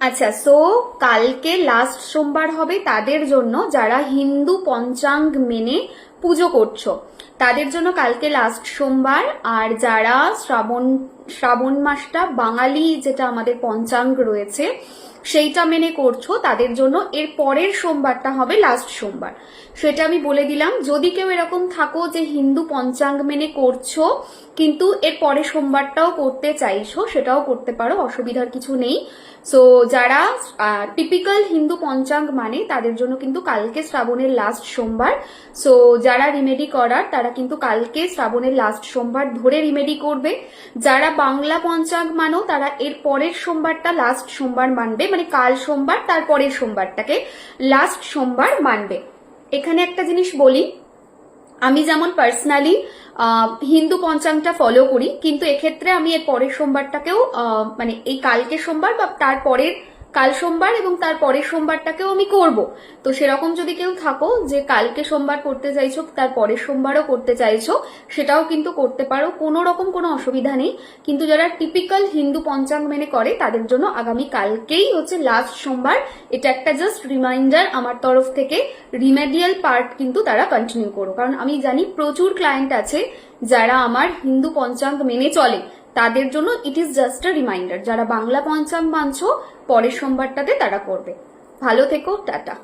আচ্ছা, সো কালকে লাস্ট সোমবার হবে তাদের জন্য যারা হিন্দু পঞ্চাঙ্গ মেনে পুজো করছো, তাদের জন্য কালকে লাস্ট সোমবার। আর যারা শ্রাবণ মাসটা বাঙালি যেটা আমাদের পঞ্চাঙ্গ রয়েছে সেইটা মেনে করছো, তাদের জন্য এর পরের সোমবারটা হবে লাস্ট সোমবার। সেটা আমি বলে দিলাম। যদি কেউ এরকম থাকো যে হিন্দু পঞ্চাঙ্গ মেনে করছো কিন্তু এর পরের সোমবারটাও করতে চাইছো, সেটাও করতে পারো, অসুবিধার কিছু নেই। সো যারা টিপিক্যাল হিন্দু পঞ্চাঙ্গ মানে তাদের জন্য কিন্তু কালকে শ্রাবণের লাস্ট সোমবার। সো যারা রিমেডি করার তারা কিন্তু কালকে শ্রাবণের লাস্ট সোমবার ধরে রিমেডি করবে। যারা বাংলা পঞ্চাঙ্গ মানো তারা এর পরের সোমবারটা লাস্ট সোমবার মানবে, মানে কাল সোমবার তার পরের সোমবারটাকে লাস্ট সোমবার মানবে। এখানে একটা জিনিস বলি, আমি যেমন পার্সোনালি হিন্দু পঞ্চাঙ্গটা ফলো করি, কিন্তু এক্ষেত্রে আমি এর পরের সোমবারটাকেও মানে এই কালকে সোমবার বা তার পরের কাল সোমবার এবং তার পরের সোমবারটাকেও আমি করব। তো সেরকম যদি কেউ থাকো যে কালকে সোমবার করতে চাইছো তার পরের সোমবারও করতে চাইছো, সেটাও কিন্তু করতে পারো, কোনো রকম কোনো অসুবিধা নেই। কিন্তু যারা টিপিক্যাল হিন্দু পঞ্চাঙ্গ মেনে করে তাদের জন্য আগামী কালকেই হচ্ছে লাস্ট সোমবার। এটা একটা জাস্ট রিমাইন্ডার আমার তরফ থেকে। রিমেডিয়াল পার্ট কিন্তু তারা কন্টিনিউ করো, কারণ আমি জানি প্রচুর ক্লায়েন্ট আছে যারা আমার হিন্দু পঞ্চাঙ্গ মেনে চলে, তাদের জন্য it is just a reminder. যারা বাংলা পঞ্চাঙ্গ মানছো পরের সোমবারটাতে তারা করবে। ভালো থেকো, টাটা।